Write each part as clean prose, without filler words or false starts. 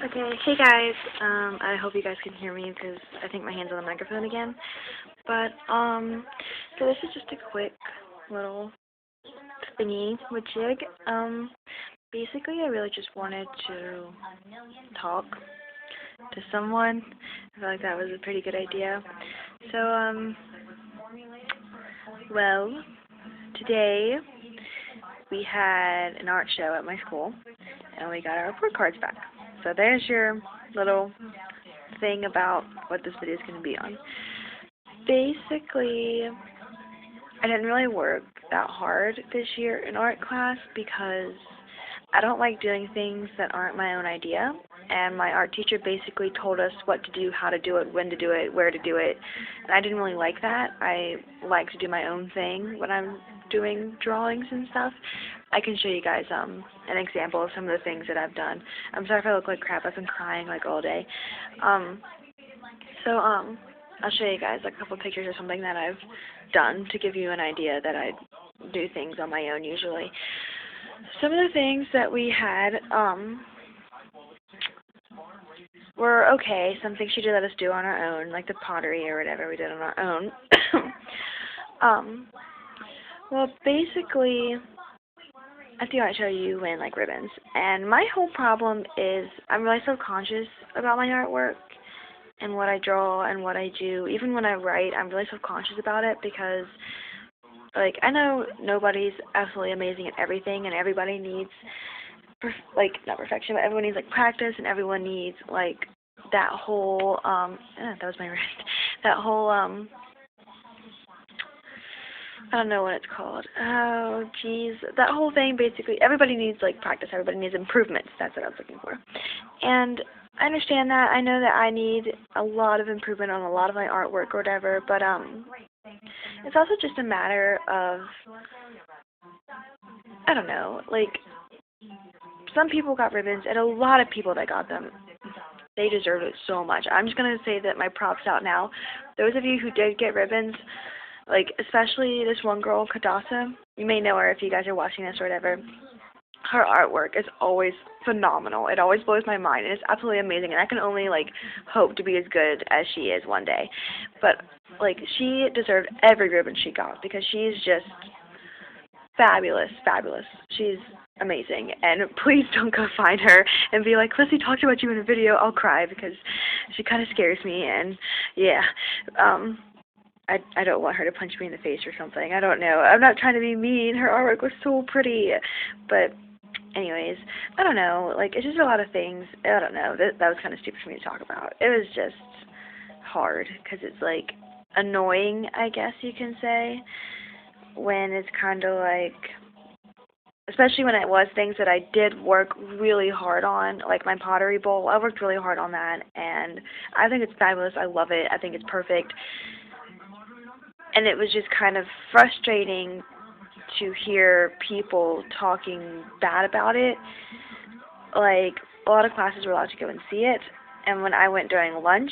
Okay, hey guys. I hope you guys can hear me because I think my hand's on the microphone again. But so this is just a quick little thingy with Jig. Basically, I really just wanted to talk to someone. I feel like that was a pretty good idea. So well, today we had an art show at my school, and we got our report cards back. So there's your little thing about what this video is going to be on. Basically, I didn't really work that hard this year in art class because I don't like doing things that aren't my own idea, and my art teacher basically told us what to do, how to do it, when to do it, where to do it, and I didn't really like that. I like to do my own thing when I'm doing drawings and stuff. I can show you guys an example of some of the things that I've done. I'm sorry if I look like crap. I've been crying like all day. I'll show you guys like a couple pictures or something that I've done to give you an idea that I do things on my own usually. Some of the things that we had were okay. Some things she did let us do on our own, like the pottery or whatever we did on our own. Well, basically, at the art show you win like ribbons, and my whole problem is I'm really self-conscious about my artwork and what I draw and what I do. Even when I write, I'm really self-conscious about it because, like, I know nobody's absolutely amazing at everything, and everybody needs, not perfection, but everyone needs, like, practice, and everyone needs, like, that whole, that was my wrist, that whole, I don't know what it's called. Oh, geez. That whole thing, basically, everybody needs, like, practice. Everybody needs improvements. That's what I was looking for. And I understand that. I know that I need a lot of improvement on a lot of my artwork or whatever, but, it's also just a matter of, I don't know, like, some people got ribbons, and a lot of people that got them, they deserved it so much. I'm just going to say that my props out now. Those of you who did get ribbons, like, especially this one girl, Kadasa, you may know her if you guys are watching this or whatever. Her artwork is always phenomenal. It always blows my mind, and it's absolutely amazing, and I can only, like, hope to be as good as she is one day. But, like, she deserved every ribbon she got because she's just fabulous, fabulous. She's amazing, and please don't go find her and be like, Lissy talked about you in a video. I'll cry because she kind of scares me, and yeah, I don't want her to punch me in the face or something. I don't know. I'm not trying to be mean. Her artwork was so pretty. But anyways, I don't know. Like, it's just a lot of things. I don't know. That was kind of stupid for me to talk about. It was just hard because it's, like, annoying, I guess you can say, when it's kind of like, especially when it was things that I did work really hard on, like my pottery bowl. I worked really hard on that, and I think it's fabulous. I love it. I think it's perfect. And it was just kind of frustrating to hear people talking bad about it. Like, a lot of classes were allowed to go and see it, and when I went during lunch,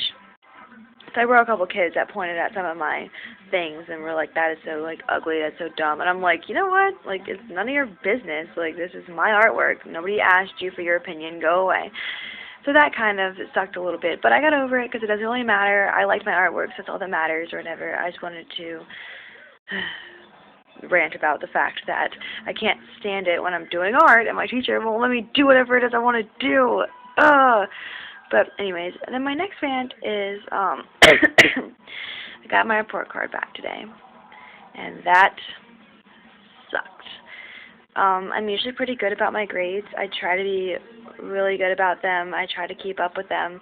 so there were a couple kids that pointed at some of my things and were like, that is so, like, ugly, that's so dumb. And I'm like, you know what? Like, it's none of your business. Like, this is my artwork. Nobody asked you for your opinion. Go away. So that kind of sucked a little bit, but I got over it because it doesn't really matter. I liked my artwork, so that's all that matters or whatever. I just wanted to rant about the fact that I can't stand it when I'm doing art and my teacher won't let me do whatever it is I want to do. But anyways, and then my next rant is I got my report card back today, and that sucked. I'm usually pretty good about my grades. I try to be really good about them. I try to keep up with them.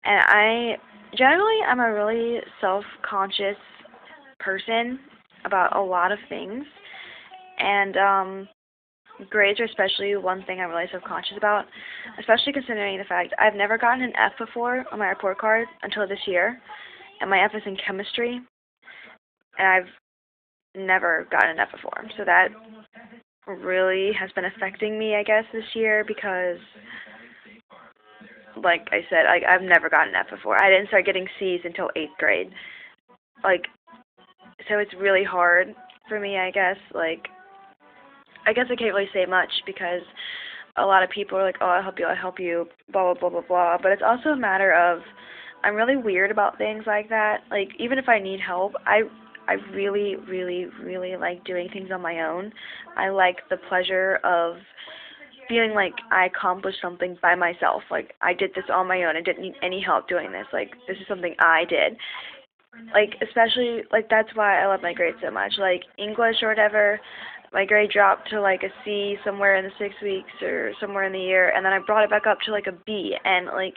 And I'm a really self-conscious person about a lot of things. And grades are especially one thing I'm really self-conscious about, especially considering the fact I've never gotten an F before on my report card until this year. And my F is in chemistry. And I've never gotten an F before. So that really has been affecting me, I guess, this year because, like I said, I've never gotten an F before. I didn't start getting C's until 8th grade. Like, so it's really hard for me, I guess. Like, I guess I can't really say much because a lot of people are like, oh, I'll help you, blah, blah, blah, blah, blah. But it's also a matter of, I'm really weird about things like that. Like, even if I need help, I really, really, really like doing things on my own. I like the pleasure of feeling like I accomplished something by myself. Like, I did this on my own. I didn't need any help doing this. Like, this is something I did. Like, especially, like, that's why I love my grades so much. Like, English or whatever, my grade dropped to, like, a C somewhere in the 6 weeks or somewhere in the year, and then I brought it back up to, like, a B, and, like,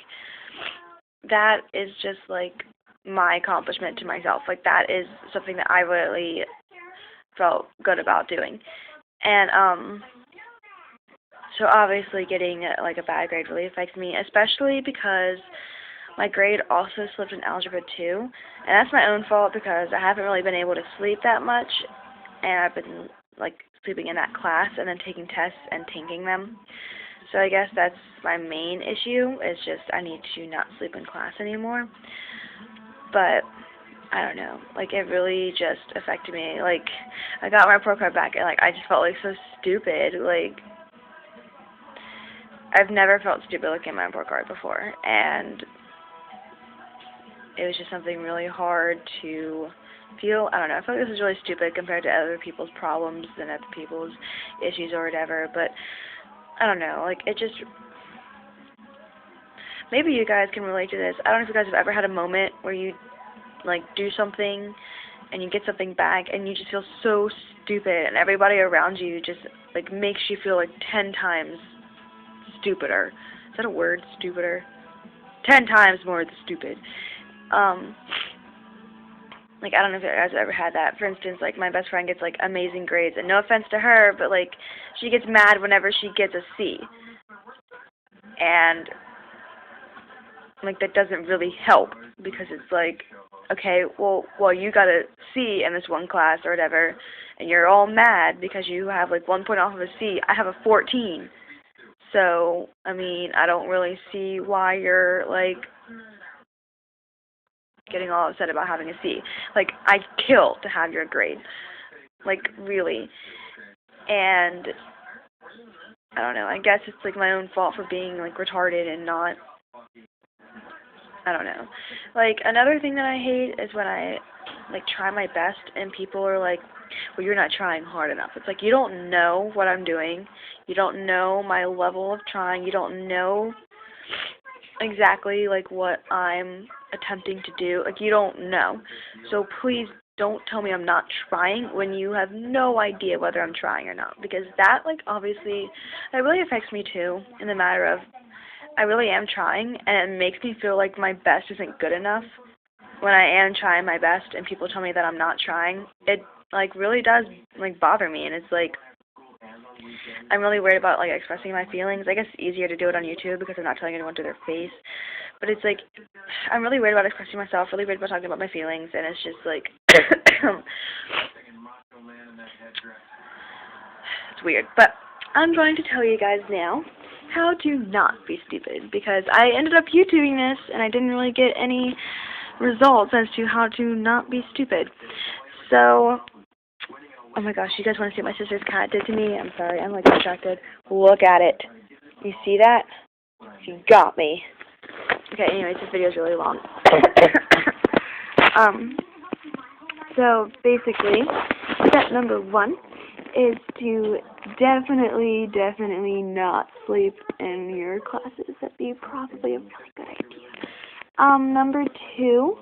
that is just, like, my accomplishment to myself. Like, that is something that I really felt good about doing. And, so obviously getting, like, a bad grade really affects me, especially because my grade also slipped in Algebra 2, and that's my own fault because I haven't really been able to sleep that much, and I've been, like, sleeping in that class and then taking tests and tanking them. So I guess that's my main issue, is just I need to not sleep in class anymore. But I don't know, like, it really just affected me. Like, I got my report card back, and, like, I just felt, like, so stupid. Like, I've never felt stupid looking at my report card before, and it was just something really hard to feel. I don't know, I feel like this is really stupid compared to other people's problems and other people's issues or whatever, but I don't know, like, it just, maybe you guys can relate to this. I don't know if you guys have ever had a moment where you, like, do something and you get something back and you just feel so stupid, and everybody around you just, like, makes you feel like 10 times stupider. Is that a word, stupider? 10 times more stupid. Like, I don't know if you guys have ever had that. For instance, like, my best friend gets, like, amazing grades, and no offense to her, but, like, she gets mad whenever she gets a C. And, like, that doesn't really help, because it's like, okay, well, you got a C in this one class or whatever, and you're all mad because you have, like, 1 point off of a C. I have a 14. So, I mean, I don't really see why you're, like, getting all upset about having a C. Like, I'd kill to have your grade. Like, really. And I don't know, I guess it's, like, my own fault for being, like, retarded and not, I don't know. Like, another thing that I hate is when I, like, try my best and people are like, well, you're not trying hard enough. It's like, you don't know what I'm doing. You don't know my level of trying. You don't know exactly, like, what I'm attempting to do. Like, you don't know. So please don't tell me I'm not trying when you have no idea whether I'm trying or not. Because that, like, obviously, that really affects me too, in the matter of, I really am trying, and it makes me feel like my best isn't good enough when I am trying my best and people tell me that I'm not trying. It, like, really does, like, bother me, and it's like, I'm really worried about, like, expressing my feelings. I guess it's easier to do it on YouTube because I'm not telling anyone to their face, but it's like, I'm really worried about expressing myself, really worried about talking about my feelings, and it's just like, it's weird. But I'm going to tell you guys now how to not be stupid, because I ended up YouTubing this and I didn't really get any results as to how to not be stupid. So, oh my gosh, you guys want to see what my sister's cat did to me? I'm sorry, I'm, like, distracted. Look at it. You see that? She got me. Okay, anyways, this video is really long. So basically, step number 1 is to definitely not sleep in your classes. That'd be probably a really good idea. Number 2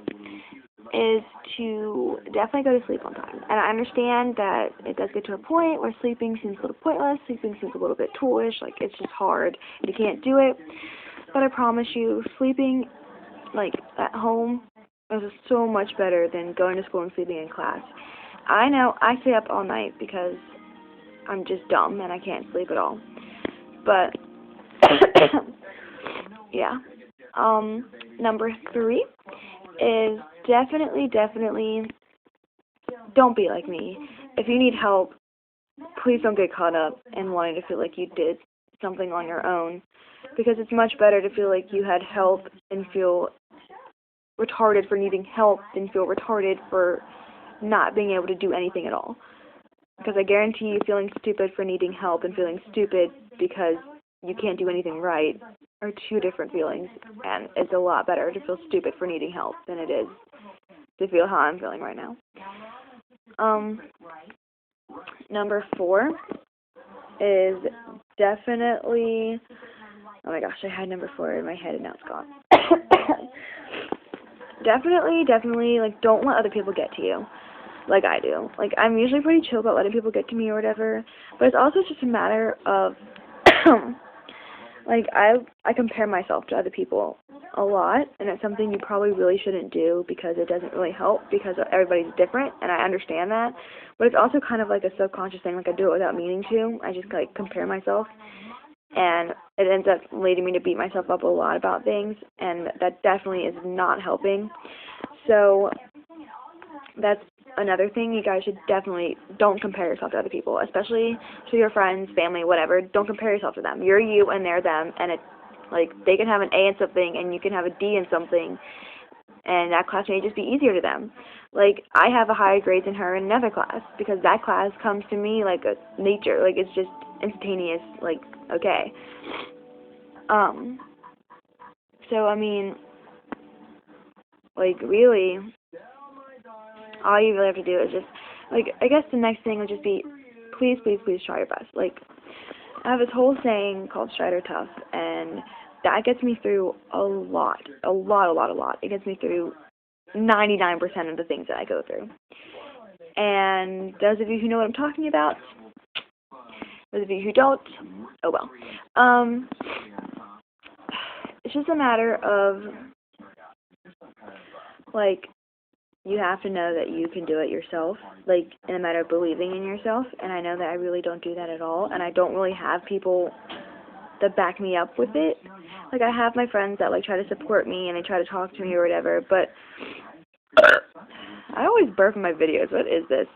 is to definitely go to sleep on time. And I understand that it does get to a point where sleeping seems a little pointless, sleeping seems a little bit toolish, like, it's just hard, you can't do it. But I promise you, sleeping, like, at home is so much better than going to school and sleeping in class. I know, I stay up all night because I'm just dumb and I can't sleep at all. But, yeah. Number 3 is definitely don't be like me. If you need help, please don't get caught up in wanting to feel like you did something on your own, because it's much better to feel like you had help and feel retarded for needing help than feel retarded for not being able to do anything at all. Because I guarantee you, feeling stupid for needing help and feeling stupid because you can't do anything right are two different feelings, and it's a lot better to feel stupid for needing help than it is to feel how I'm feeling right now. Number 4 is definitely, oh my gosh, I had number 4 in my head and now it's gone. Definitely, like, don't let other people get to you, like I do. Like, I'm usually pretty chill about letting people get to me or whatever, but it's also just a matter of, like, I compare myself to other people a lot, and it's something you probably really shouldn't do because it doesn't really help because everybody's different, and I understand that, but it's also kind of like a subconscious thing, like I do it without meaning to. I just, like, compare myself, and it ends up leading me to beat myself up a lot about things, and that definitely is not helping. So that's another thing. You guys should definitely don't compare yourself to other people, especially to your friends, family, whatever. Don't compare yourself to them. You're you and they're them, and it's like they can have an A in something and you can have a D in something, and that class may just be easier to them. Like, I have a higher grade than her in another class because that class comes to me like a nature. Like, it's just instantaneous, like, okay. So, I mean, like, really, all you really have to do is just, like, I guess the next thing would just be, please try your best. Like, I have this whole saying called Stride or Tough, and that gets me through a lot. It gets me through 99% of the things that I go through. And those of you who know what I'm talking about, those of you who don't, oh well. It's just a matter of, like, you have to know that you can do it yourself, like, in a matter of believing in yourself, and I know that I really don't do that at all, and I don't really have people that back me up with it. Like, I have my friends that, like, try to support me, and they try to talk to me or whatever, but I always burp in my videos. What is this?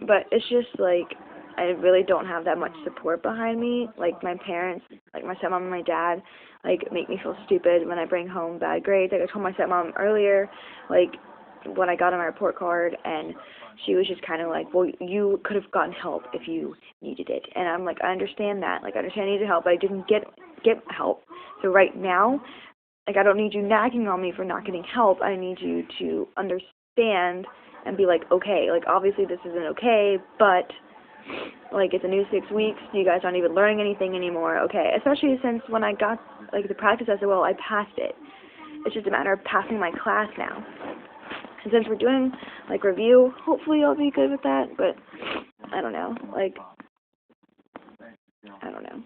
But it's just, like, I really don't have that much support behind me. Like, my parents, like my stepmom and my dad, like, make me feel stupid when I bring home bad grades. Like, I told my stepmom earlier, like, when I got on my report card, and she was just kind of like, well, you could have gotten help if you needed it. And I'm like, I understand that. Like, I understand I needed help, but I didn't get help. So right now, like, I don't need you nagging on me for not getting help. I need you to understand and be like, okay, like, obviously this isn't okay, but, like, it's a new 6 weeks. You guys aren't even learning anything anymore. Okay, especially since when I got, like, the practice, I said, well, I passed it. It's just a matter of passing my class now. And since we're doing, like, review, hopefully I'll be good with that, but I don't know. Like, I don't know.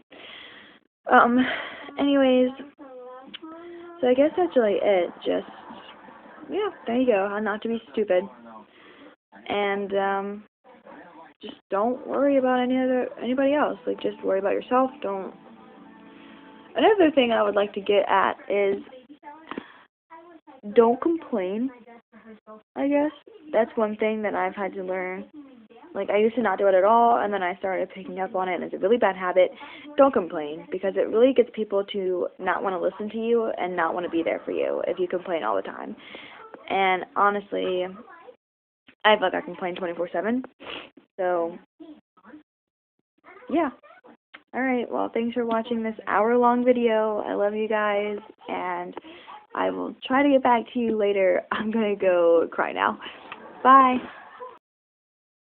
Anyways, so I guess that's really it. Just, yeah, there you go. How not to be stupid. And, just don't worry about anybody else. Like, just worry about yourself. Don't. Another thing I would like to get at is don't complain, I guess. That's one thing that I've had to learn. Like, I used to not do it at all, and then I started picking up on it, and it's a really bad habit. Don't complain, because it really gets people to not want to listen to you and not want to be there for you if you complain all the time. And honestly, I feel like I complain 24/7. So, yeah. Alright, well, thanks for watching this hour-long video. I love you guys, and I will try to get back to you later. I'm gonna go cry now. Bye.